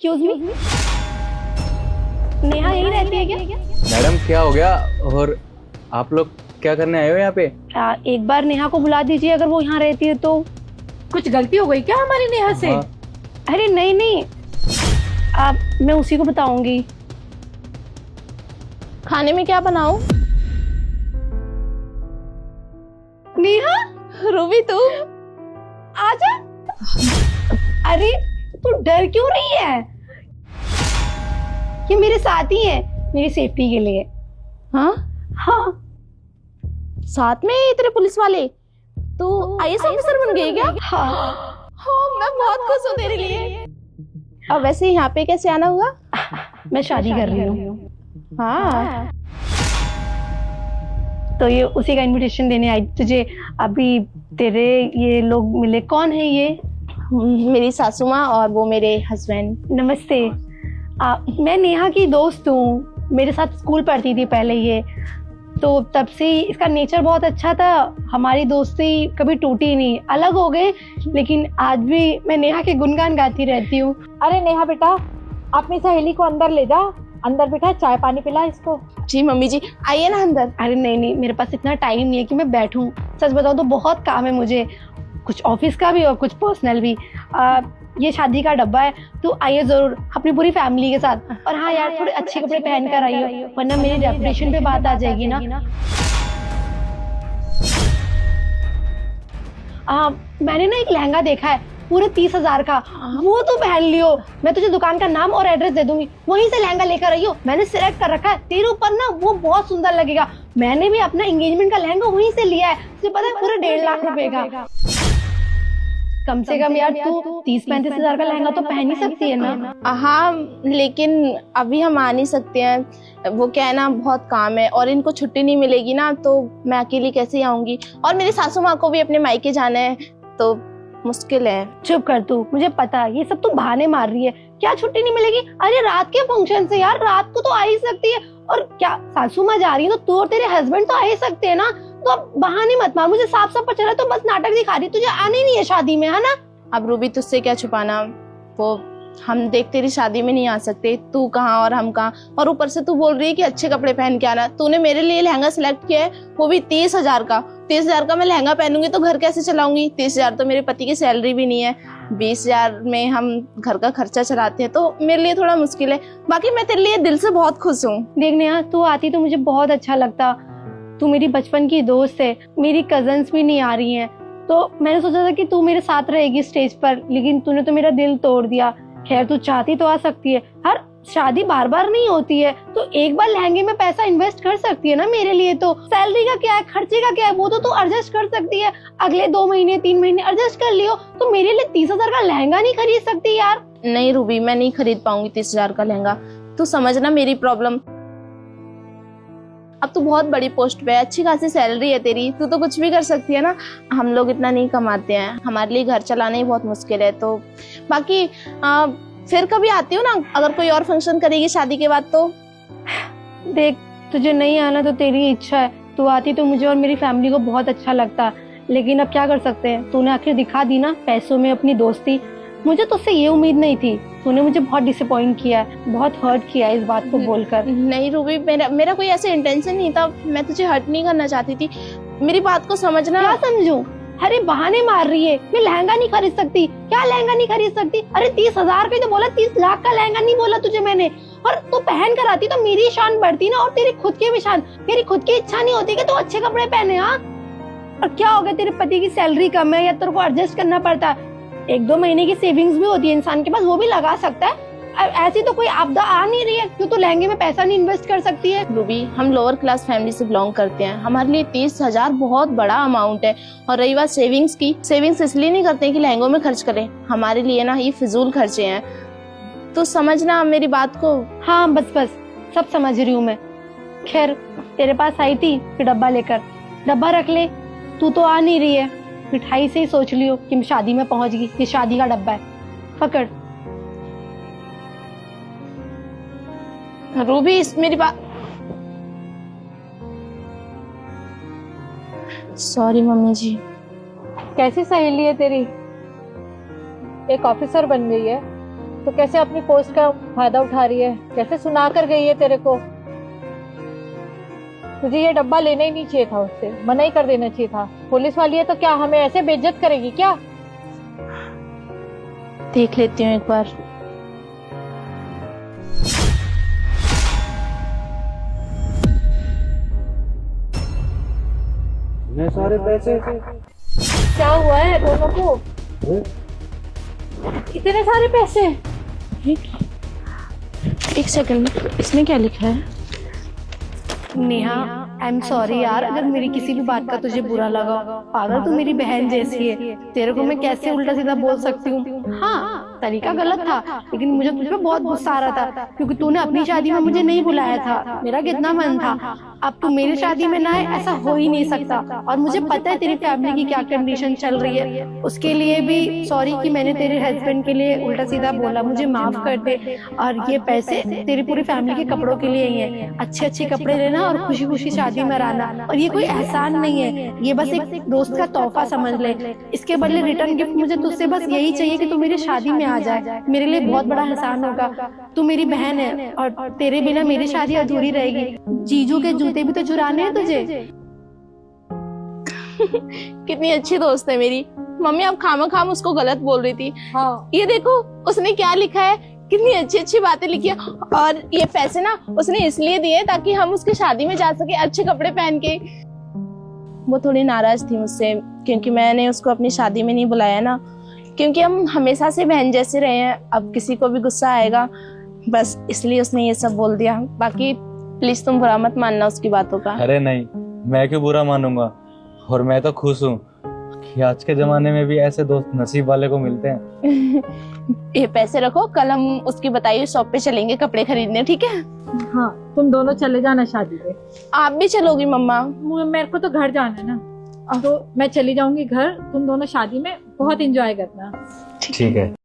Excuse me, Neha यही रहती है क्या? मैडम क्या हो गया? और आप लोग क्या करने आए हो यहाँ पे? एक बार नेहा को बुला दीजिए, अगर वो यहाँ रहती है तो। कुछ गलती हो गई क्या हमारी नेहा से? हाँ। अरे नहीं नहीं, मैं उसी को बताऊंगी। खाने में क्या बनाऊं? नेहा, रूबी तू आजा। अरे तू डर क्यों रही है? ये मेरे साथ ही है, मेरी सेफ्टी के लिए। हाँ हाँ साथ में इतने पुलिस वाले? तू आईएएस ऑफिसर बन गई क्या? हाँ, मैं बहुत खुश हूँ तेरे लिए। अब वैसे यहाँ पे कैसे आना हुआ? मैं शादी कर रही हूँ। हाँ तो ये उसी का इनविटेशन देने आई तुझे। अभी तेरे ये लोग मिले, कौन है ये? मेरी सासू माँ और वो मेरे हस्बैंड। नमस्ते। मैं नेहा की दोस्त हूँ, मेरे साथ स्कूल पढ़ती थी पहले ये, तो तब से इसका नेचर बहुत अच्छा था। हमारी दोस्ती कभी टूटी नहीं, अलग हो गए लेकिन आज भी मैं नेहा के गुणगान गाती रहती हूँ। अरे नेहा बेटा, अपनी सहेली को अंदर ले जा, अंदर बेटा चाय पानी पिला इसको। जी मम्मी जी, आइए ना अंदर। अरे नहीं नहीं, मेरे पास इतना टाइम नहीं है कि मैं बैठूं। सच बताऊं तो बहुत काम है मुझे, कुछ ऑफिस का भी और कुछ पर्सनल भी। ये शादी का डब्बा है, तो आइए जरूर अपनी पूरी फैमिली के साथ। और हाँ यार, थोड़े अच्छे कपड़े पहन कर आइए, वरना मेरी रेपुटेशन पे बात आ जाएगी ना। मैंने ना एक लहंगा देखा है पूरे 30,000 का, वो तो पहन लियो। मैं तुझे दुकान का नाम और एड्रेस दे दूंगी, वहीं से लहंगा लेकर आइयो। मैंने सिलेक्ट कर रखा है, तेरे ऊपर ना वो बहुत सुंदर लगेगा। मैंने भी अपना एंगेजमेंट का लहंगा वहीं से लिया है, तुझे पता है पूरे 1.5 लाख रुपए का। कम से कम यार तू 30-35 हजार का लहंगा तो पहन ही सकती है ना? हाँ लेकिन अभी हम आ नहीं सकते हैं, वो क्या है ना, बहुत काम है और इनको छुट्टी नहीं मिलेगी ना, तो मैं अकेली कैसे आऊंगी। और मेरी सासू माँ को भी अपने मायके जाना है, तो मुश्किल है। चुप कर तू, मुझे पता है ये सब तू बहाने मार रही है। क्या छुट्टी नहीं मिलेगी? अरे रात के फंक्शन से यार, रात को तो आ ही सकती है। और क्या सासू माँ जा रही है तो तू और तेरे हस्बैंड तो आ ही सकते हैं ना। तो अब बहाने मत मार, मुझे साफ साफ पता चला तो बस नाटक दिखा रही, तुझे आने नहीं है शादी में, है ना? अब रूबी तुझसे क्या छुपाना, वो हम देख तेरी शादी में नहीं आ सकते, तू कहाँ और हम कहाँ। और ऊपर से तू बोल रही है कि अच्छे कपड़े पहन के आना। तूने मेरे लिए लहंगा सिलेक्ट किया है, वो भी 30,000 का। 30,000 का मैं लहंगा पहनूंगी तो घर कैसे चलाऊंगी? 30,000 तो मेरे पति की सैलरी भी नहीं है। 20,000 में हम घर का खर्चा चलाते हैं, तो मेरे लिए थोड़ा मुश्किल है। बाकी मैं तेरे लिए दिल से बहुत खुश हूँ। देख नेहा, तू आती तो मुझे बहुत अच्छा लगता। तू मेरी बचपन की दोस्त है, मेरी कजन्स भी नहीं आ रही हैं, तो मैंने सोचा था कि तू मेरे साथ रहेगी स्टेज पर, लेकिन तूने तो मेरा दिल तोड़ दिया। खैर तू चाहती तो आ सकती है, हर शादी बार बार नहीं होती है, तो एक बार लहंगे में पैसा इन्वेस्ट कर सकती है ना मेरे लिए। तो सैलरी का क्या है, खर्चे का क्या है, वो तो तू एडजस्ट कर सकती है। अगले 2 महीने 3 महीने एडजस्ट कर लियो। तो मेरे लिए 30,000 का लहंगा नहीं खरीद सकती यार? नहीं रूबी, मैं नहीं खरीद पाऊंगी 30,000 का लहंगा। तू समझना मेरी प्रॉब्लम। अब तू बहुत बड़ी पोस्ट पे है, अच्छी खासी सैलरी है तेरी, तू तो कुछ भी कर सकती है ना। हम लोग इतना नहीं कमाते हैं, हमारे लिए घर चलाना ही बहुत मुश्किल है। तो बाकी फिर कभी आती हो ना, अगर कोई और फंक्शन करेगी शादी के बाद तो। देख, तुझे नहीं आना तो तेरी इच्छा है, तू आती तो मुझे और मेरी फैमिली को बहुत अच्छा लगता, लेकिन अब क्या कर सकते हैं। तूने आखिर दिखा दी ना पैसों में अपनी दोस्ती। मुझे तो उससे ये उम्मीद नहीं थी। तूने मुझे बहुत डिसअपॉइंट किया है, बहुत हर्ट किया है इस बात को बोलकर। नहीं रूबी, मेरा कोई ऐसे इंटेंशन नहीं था, मैं तुझे हर्ट नहीं करना चाहती थी। मेरी बात को समझना। क्या समझूं? अरे बहाने मार रही है, मैं लहंगा नहीं खरीद सकती। क्या लहंगा नहीं खरीद सकती? अरे 30,000 का ही तो बोला, 30 लाख का लहंगा नहीं बोला तुझे मैंने। और तू पहन कर आती तो मेरी शान बढ़ती ना, और तेरी खुद की भी शान। मेरी खुद की इच्छा नहीं होती कि तू अच्छे कपड़े पहने। हाँ, और क्या हो गया, तेरे पति की सैलरी कम है या तेरे को एडजस्ट करना पड़ता है? 1-2 महीने की सेविंग्स भी होती है इंसान के पास, वो भी लगा सकता है। ऐसी तो कोई आपदा आ नहीं रही है क्यों तो लहंगे में पैसा नहीं इन्वेस्ट कर सकती है? रूबी, हम लोअर क्लास फैमिली से बिलोंग करते हैं, हमारे लिए 30,000 बहुत बड़ा अमाउंट है। और रही बात सेविंग्स की, सेविंग्स इसलिए नहीं करते हैं कि लहंगों में खर्च करें, हमारे लिए ना ये फिजूल खर्चे हैं। तो समझना मेरी बात को। हाँ बस बस, सब समझ रही हूँ मैं। खैर तेरे पास आई थी फिर डब्बा लेकर, डब्बा रख ले। तू तो आ नहीं रही है, मिठाई से ही सोच लियो कि शादी में पहुंच गई। ये शादी का डब्बा है, पकड़। रूबी मेरी बात। सॉरी मम्मी जी। कैसी सहेली है तेरी? एक ऑफिसर बन गई है, तो कैसे अपनी पोस्ट का फायदा उठा रही है, कैसे सुना कर गई है तेरे को। तुझे ये डब्बा लेना ही नहीं चाहिए था, उससे मना ही कर देना चाहिए था। पुलिस वाली है तो क्या हमें ऐसे बेइज्जत करेगी क्या? देख लेती हूँ एक बार। इतने सारे पैसे? क्या हुआ है दोनों को? इतने सारे पैसे? एक सेकंड, इसमें क्या लिखा है? नेहा, आई एम सॉरी यार अगर मेरी किसी भी बात का तुझे बुरा लगा। पागल, तू मेरी बहन जैसी है, तेरे को मैं कैसे उल्टा सीधा बोल सकती हूँ। हाँ, तरीका गलत था, लेकिन मुझे तुझ पे बहुत गुस्सा आ रहा था क्योंकि तूने अपनी शादी में मुझे नहीं बुलाया था। मेरा कितना मन था, अब तू मेरी शादी में ना आए ऐसा हो ही नहीं सकता। और मुझे पता है तेरी फैमिली की क्या कंडीशन चल रही है, उसके लिए भी सॉरी कि मैंने तेरे हस्बैंड के लिए उल्टा सीधा बोला, मुझे माफ कर दे। और ये पैसे तेरी पूरी फैमिली के कपड़ों के लिए ही है, अच्छे अच्छे कपड़े लेना और खुशी खुशी शादी में रहना। और ये कोई एहसान नहीं है, ये बस एक दोस्त का तोहफा समझ ले। इसके बदले रिटर्न गिफ्ट मुझे तुझसे बस यही चाहिए कि तू मेरी शादी में आ जाए, मेरे लिए बहुत बड़ा एहसान होगा। तू मेरी बहन है और तेरे बिना मेरी शादी अधूरी रहेगी। जीजू के जूते भी तो चुराने हैं तुझे। कितनी अच्छी दोस्त है मेरी। मम्मी अब खाम उसको गलत बोल रही थी। हाँ, ये देखो उसने क्या लिखा है, कितनी अच्छी अच्छी बातें लिखी है। और ये पैसे ना उसने इसलिए दिए ताकि हम उसकी शादी में जा सके अच्छे कपड़े पहन के। वो थोड़ी नाराज थी मुझसे क्योंकि मैंने उसको अपनी शादी में नहीं बुलाया ना, क्योंकि हम हमेशा से बहन जैसे रहे हैं। अब किसी को भी गुस्सा आएगा, बस इसलिए उसने ये सब बोल दिया। बाकी प्लीज तुम बुरा मत मानना उसकी बातों का। अरे नहीं, मैं क्यों बुरा मानूंगा। और मैं तो खुश हूँ कि आज के जमाने में भी ऐसे दोस्त नसीब वाले को मिलते हैं। ये पैसे रखो, कल हम उसकी बताइए शॉप पे चलेंगे कपड़े खरीदने, ठीक है? हाँ, तुम दोनों चले जाना शादी पे। आप भी चलोगी मम्मा? मेरे को तो घर जाना है ना, तो मैं चली जाऊंगी घर। तुम दोनों शादी में बहुत एंजॉय करना। ठीक है।